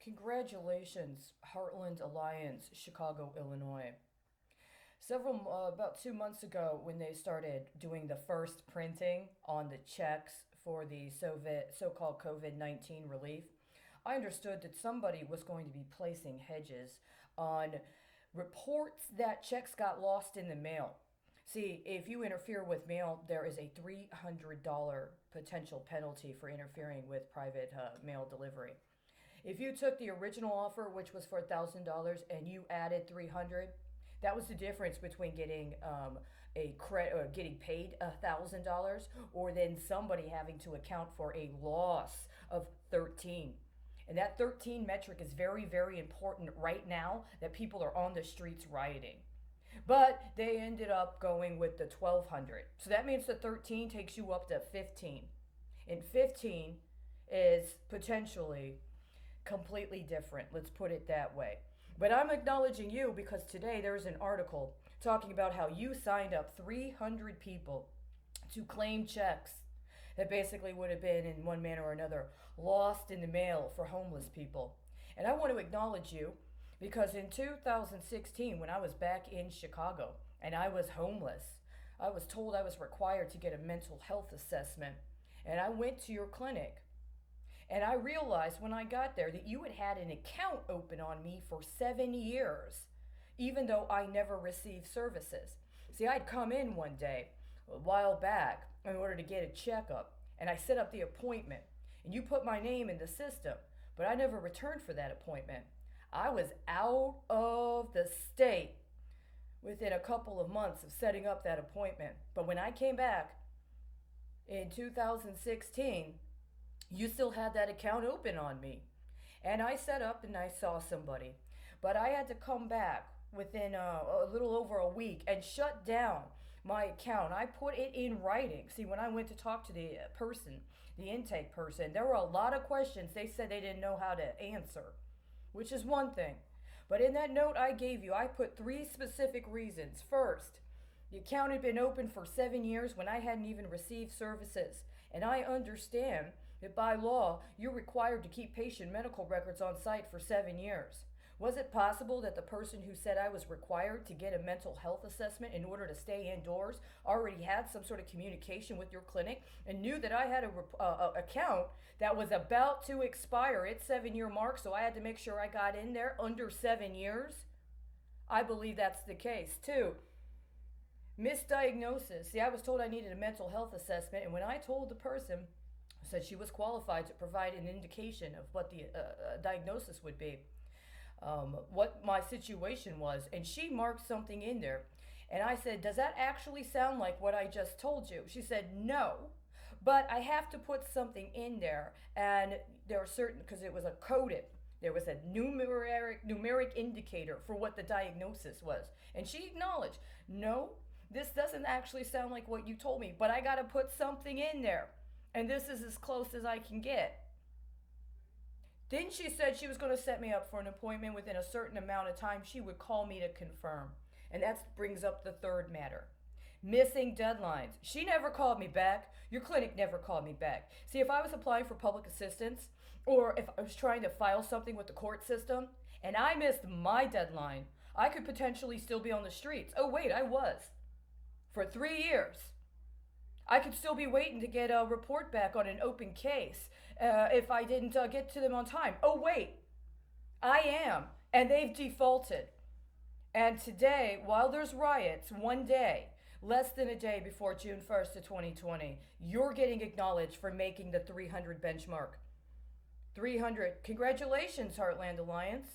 Congratulations, Heartland Alliance, Chicago, Illinois. About 2 months ago, when they started doing the first printing on the checks for the so-called COVID-19 relief, I understood that somebody was going to be placing hedges on reports that checks got lost in the mail. See, if you interfere with mail, there is a $300 potential penalty for interfering with private mail delivery. If you took the original offer, which was for $1,000, and you added 300, that was the difference between getting a credit or getting paid $1,000, or then somebody having to account for a loss of 13. And that 13 metric is very, very important right now that people are on the streets rioting. But they ended up going with the 1200. So that means the 13 takes you up to 15. And 15 is potentially completely different. Let's put it that way. But I'm acknowledging you because today there's an article talking about how you signed up 300 people to claim checks that basically would have been, in one manner or another, lost in the mail for homeless people. And I want to acknowledge you because in 2016, when I was back in Chicago and I was homeless, I was told I was required to get a mental health assessment. And I went to your clinic. And I realized when I got there that you had had an account open on me for 7 years, even though I never received services. See, I'd come in one day a while back in order to get a checkup, and I set up the appointment, and you put my name in the system, but I never returned for that appointment. I was out of the state within a couple of months of setting up that appointment. But when I came back in 2016, you still had that account open on me. And I set up and I saw somebody. But I had to come back within a little over a week and shut down my account. I put it in writing. See, when I went to talk to the person, the intake person, there were a lot of questions they said they didn't know how to answer, which is one thing. But in that note I gave you, I put three specific reasons. First, the account had been open for 7 years when I hadn't even received services. And I understand that by law, you're required to keep patient medical records on site for 7 years. Was it possible that the person who said I was required to get a mental health assessment in order to stay indoors already had some sort of communication with your clinic and knew that I had a account that was about to expire its 7 year mark, so I had to make sure I got in there under 7 years? I believe that's the case. Two, misdiagnosis. See, I was told I needed a mental health assessment, and when I told the person, said she was qualified to provide an indication of what the diagnosis would be, what my situation was, and she marked something in there. And I said, does that actually sound like what I just told you? She said, no, but I have to put something in there. And there are certain, because it was a coded, there was a numeric indicator for what the diagnosis was. And she acknowledged, no, this doesn't actually sound like what you told me, but I got to put something in there. And this is as close as I can get. Then she said she was going to set me up for an appointment within a certain amount of time. She would call me to confirm. And that brings up the third matter. Missing deadlines. She never called me back. Your clinic never called me back. See, if I was applying for public assistance or if I was trying to file something with the court system and I missed my deadline, I could potentially still be on the streets. Oh, wait, I was. For 3 years. I could still be waiting to get a report back on an open case if I didn't get to them on time. Oh, wait, I am. And they've defaulted. And today, while there's riots, one day, less than a day before June 1st of 2020, you're getting acknowledged for making the 300 benchmark. 300. Congratulations, Heartland Alliance.